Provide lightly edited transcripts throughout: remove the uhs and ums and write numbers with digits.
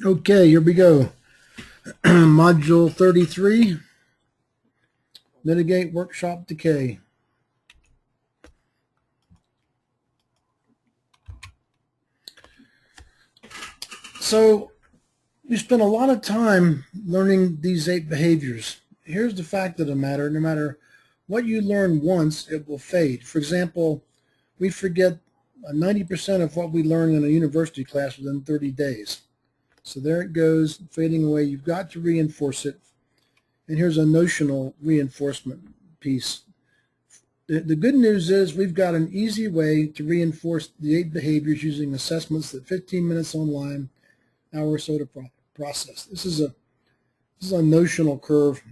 Okay, here we go. Module 33, Mitigate Workshop Decay. So we spent a lot of time learning these 8 behaviors. Here's the fact of the matter. No matter what you learn once, it will fade. For example, we forget 90% of what we learn in a university class within 30 days. So there it goes, fading away. You've got to reinforce it. And here's a notional reinforcement piece. The good news is we've got an easy way to reinforce the 8 behaviors using assessments that 15 minutes online, hour or so to process. This is a notional curve.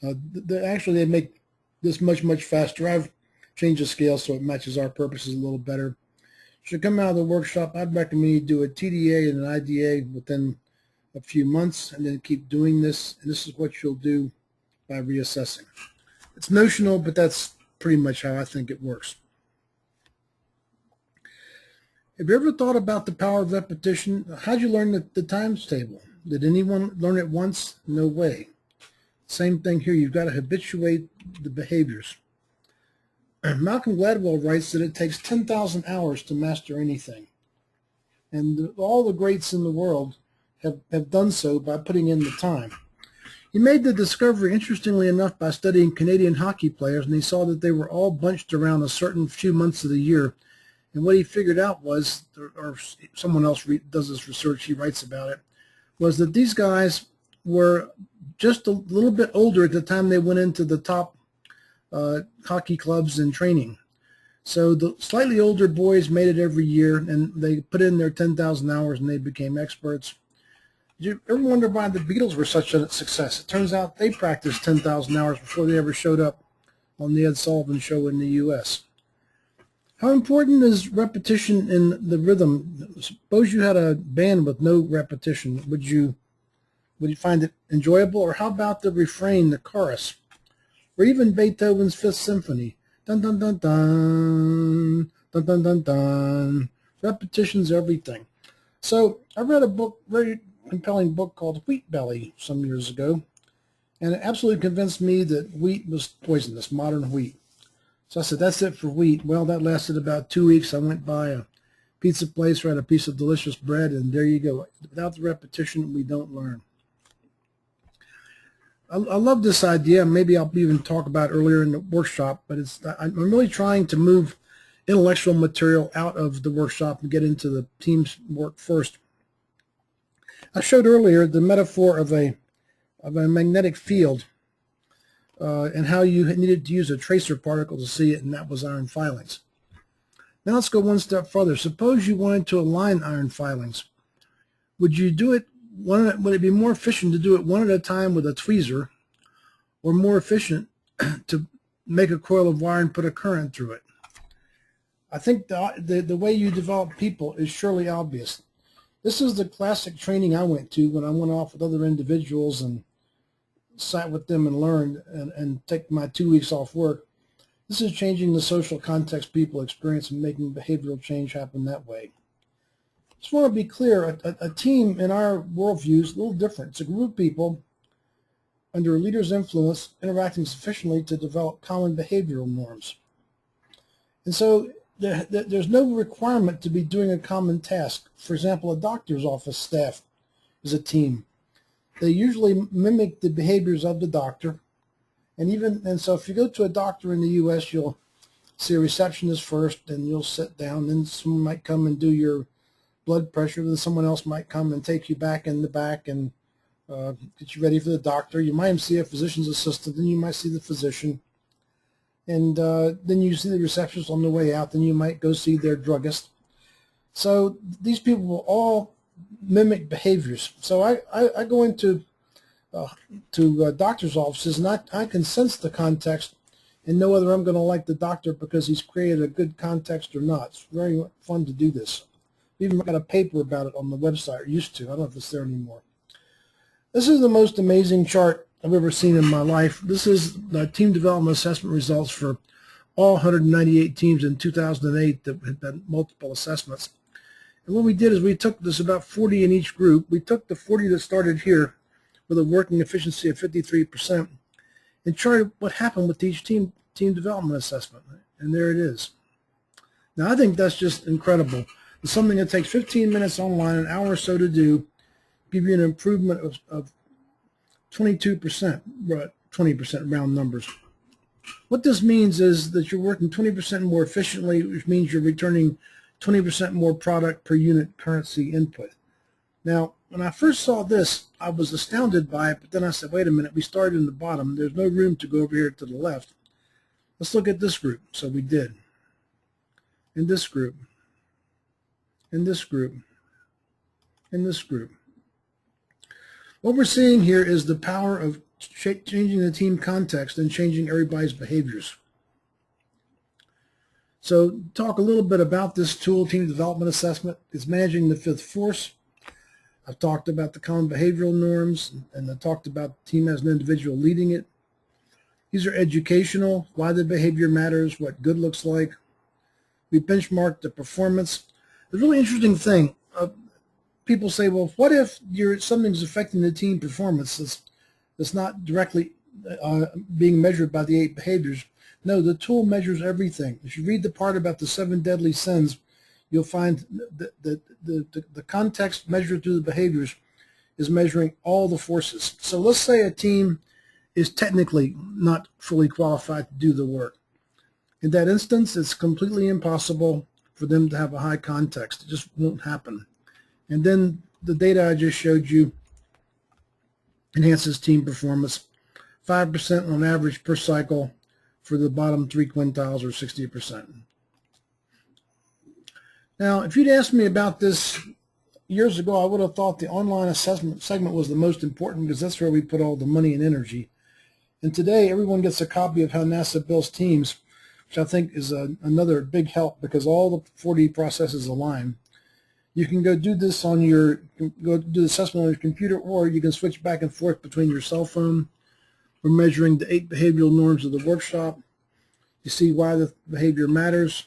Actually, they make this much faster. I've changed the scale so it matches our purposes a little better. Should come out of the workshop, I'd recommend you do a TDA and an IDA within a few months and then keep doing this. And this is what you'll do by reassessing. It's notional, but that's pretty much how I think it works. Have you ever thought about the power of repetition? How'd you learn the times table? Did anyone learn it once? No way. Same thing here. You've got to habituate the behaviors. Malcolm Gladwell writes that it takes 10,000 hours to master anything. And all the greats in the world have done so by putting in the time. He made the discovery, interestingly enough, by studying Canadian hockey players, and he saw that they were all bunched around a certain few months of the year. And what he figured out was, or someone else does this research, he writes about it, was that these guys were just a little bit older at the time they went into the top hockey clubs and training. So the slightly older boys made it every year, and they put in their 10,000 hours, and they became experts. Did you ever wonder why the Beatles were such a success? It turns out they practiced 10,000 hours before they ever showed up on the Ed Sullivan Show in the U.S. How important is repetition in the rhythm? Suppose you had a band with no repetition. Would you find it enjoyable? Or how about the refrain, the chorus? Or even Beethoven's Fifth Symphony. Dun, dun, dun, dun, dun, dun, dun, dun. Repetition's everything. So I read a book, very compelling book called Wheat Belly some years ago, and it absolutely convinced me that wheat was poisonous, modern wheat. So I said, that's it for wheat. Well, that lasted about 2 weeks. I went by a pizza place, had a piece of delicious bread, and there you go. Without the repetition, we don't learn. I love this idea. Maybe I'll even talk about it earlier in the workshop, but I'm really trying to move intellectual material out of the workshop and get into the team's work first. I showed earlier the metaphor of a magnetic field and how you needed to use a tracer particle to see it, and that was iron filings. Now let's go one step further. Suppose you wanted to align iron filings. Would you do it would it be more efficient to do it one at a time with a tweezer, or more efficient to make a coil of wire and put a current through it? I think the way you develop people is surely obvious. This is the classic training I went to when I went off with other individuals and sat with them and learned and take my 2 weeks off work. This is changing the social context people experience and making behavioral change happen that way. Just want to be clear, a team in our worldview is a little different. It's a group of people under a leader's influence interacting sufficiently to develop common behavioral norms. And so there's no requirement to be doing a common task. For example, a doctor's office staff is a team. They usually mimic the behaviors of the doctor. And so if you go to a doctor in the U.S., you'll see a receptionist first, and you'll sit down, then someone might come and do your blood pressure, then someone else might come and take you back in the back and get you ready for the doctor. You might see a physician's assistant, then you might see the physician, and then you see the receptionist on the way out, then you might go see their druggist. So these people will all mimic behaviors. So I go into doctor's offices, and I can sense the context and know whether I'm going to like the doctor because he's created a good context or not. It's very fun to do this. We even got a paper about it on the website, or used to. I don't know if it's there anymore. This is the most amazing chart I've ever seen in my life. This is the team development assessment results for all 198 teams in 2008 that had done multiple assessments. And what we did is we took this about 40 in each group. We took the 40 that started here with a working efficiency of 53% and charted what happened with each team development assessment. And there it is. Now, I think that's just incredible. It's something that takes 15 minutes online, an hour or so to do, give you an improvement of 22%, 20% round numbers. What this means is that you're working 20% more efficiently, which means you're returning 20% more product per unit currency input. Now, when I first saw this, I was astounded by it, but then I said, wait a minute, we started in the bottom. There's no room to go over here to the left. Let's look at this group. So we did. In this group, in this group, in this group. What we're seeing here is the power of changing the team context and changing everybody's behaviors. So talk a little bit about this tool, team development assessment. It's managing the fifth force. I've talked about the common behavioral norms, and I talked about the team as an individual leading it. These are educational, why the behavior matters, what good looks like. We benchmarked the performance. The really interesting thing, people say, well, what if something's affecting the team performance that's not directly being measured by the 8 behaviors? No, the tool measures everything. If you read the part about the 7 deadly sins, you'll find the context measured through the behaviors is measuring all the forces. So let's say a team is technically not fully qualified to do the work. In that instance, it's completely impossible for them to have a high context. It just won't happen. And then the data I just showed you enhances team performance, 5% on average per cycle for the bottom 3 quintiles, or 60%. Now, if you'd asked me about this years ago, I would have thought the online assessment segment was the most important because that's where we put all the money and energy. And today, everyone gets a copy of How NASA Builds Teams, which I think is another big help because all the 4D processes align. You can go do this go do the assessment on your computer, or you can switch back and forth between your cell phone. We're measuring the 8 behavioral norms of the workshop. You see why the behavior matters.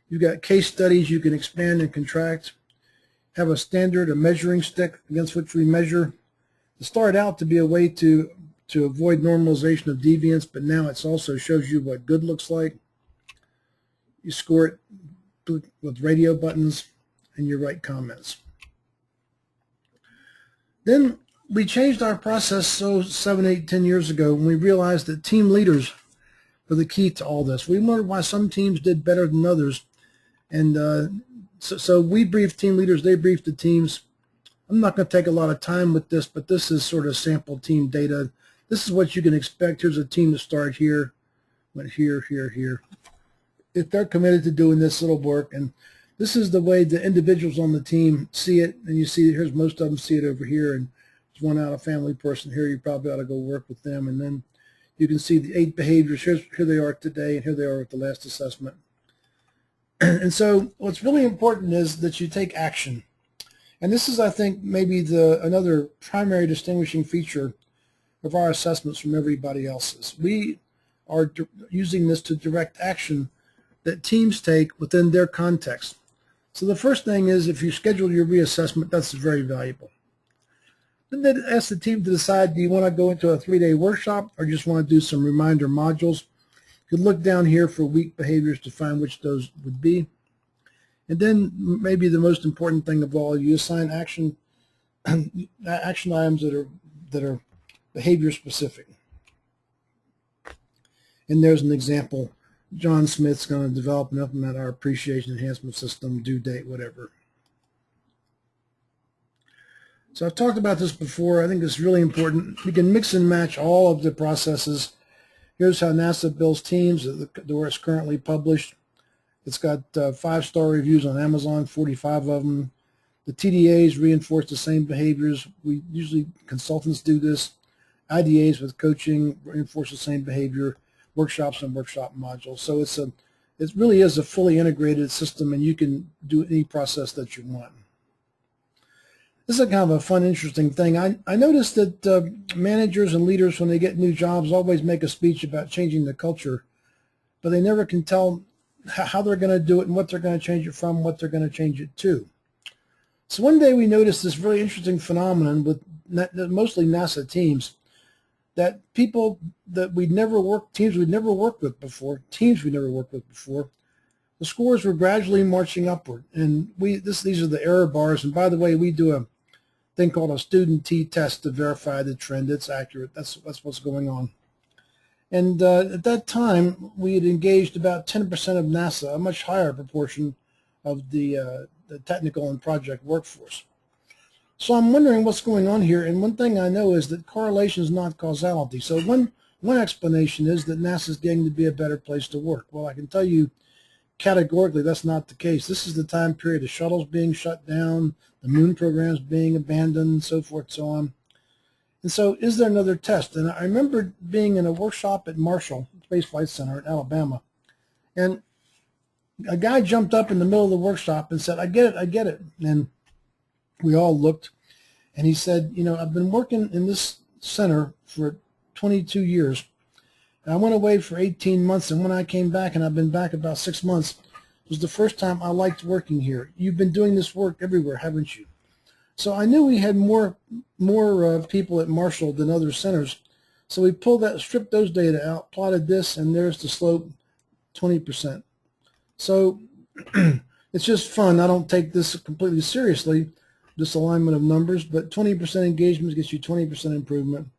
You've got case studies you can expand and contract. Have a standard, a measuring stick against which we measure. It started out to be a way to avoid normalization of deviance, but now it also shows you what good looks like. You score it with radio buttons, and you write comments. Then we changed our process 7, 8, 10 years ago when we realized that team leaders were the key to all this. We wondered why some teams did better than others. And so we briefed team leaders, they briefed the teams. I'm not going to take a lot of time with this, but this is sort of sample team data. This is what you can expect. Here's a team that started here, went here, here, here. If they're committed to doing this, it'll work. And this is the way the individuals on the team see it. And you see, here's most of them see it over here. And there's one out of family person here. You probably ought to go work with them. And then you can see the 8 behaviors. Here they are today, and here they are at the last assessment. And so what's really important is that you take action. And this is, I think, maybe another primary distinguishing feature of our assessments from everybody else's. We are using this to direct action that teams take within their context. So the first thing is, if you schedule your reassessment, that's very valuable. Then they ask the team to decide, do you want to go into a 3-day workshop or just want to do some reminder modules? You could look down here for weak behaviors to find which those would be. And then maybe the most important thing of all, you assign action items that are behavior specific. And there's an example. John Smith's going to develop and implement our appreciation enhancement system, due date, whatever. So I've talked about this before. I think it's really important. You can mix and match all of the processes. Here's how NASA builds teams, where it's currently published. It's got 5-star reviews on Amazon, 45 of them. The TDAs reinforce the same behaviors. Consultants do this. IDAs with coaching reinforce the same behavior. Workshops and workshop modules. So it really is a fully integrated system, and you can do any process that you want. This is kind of a fun, interesting thing. I noticed that managers and leaders, when they get new jobs, always make a speech about changing the culture, but they never can tell how they're going to do it and what they're going to change it from, what they're going to change it to. So one day we noticed this really interesting phenomenon with mostly NASA teams, that people that teams we'd never worked with before, the scores were gradually marching upward. And these are the error bars. And by the way, we do a thing called a student t-test to verify the trend. It's accurate. That's what's going on. And at that time, we had engaged about 10% of NASA, a much higher proportion of the technical and project workforce. So I'm wondering what's going on here. And one thing I know is that correlation is not causality. So one explanation is that NASA is getting to be a better place to work. Well, I can tell you categorically that's not the case. This is the time period of shuttles being shut down, the moon programs being abandoned, so forth, so on. And so is there another test? And I remember being in a workshop at Marshall Space Flight Center in Alabama, and a guy jumped up in the middle of the workshop and said, I get it. And we all looked, and he said, you know, I've been working in this center for 22 years. And I went away for 18 months, and when I came back, and I've been back about 6 months, it was the first time I liked working here. You've been doing this work everywhere, haven't you? So I knew we had more people at Marshall than other centers. So we stripped those data out, plotted this, and there's the slope, 20%. So it's just fun. I don't take this completely seriously, this alignment of numbers, but 20% engagement gets you 20% improvement.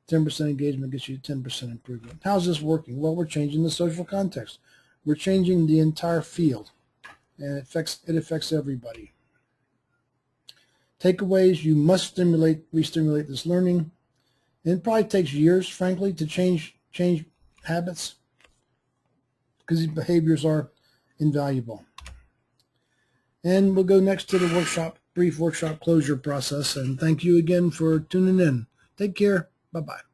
10% engagement gets you 10% improvement. How's this working? Well, we're changing the social context. We're changing the entire field, and it affects everybody. Takeaways: you must re-stimulate this learning. And it probably takes years, frankly, to change habits, because these behaviors are invaluable. And we'll go next to the brief workshop closure process. And thank you again for tuning in. Take care. Bye-bye.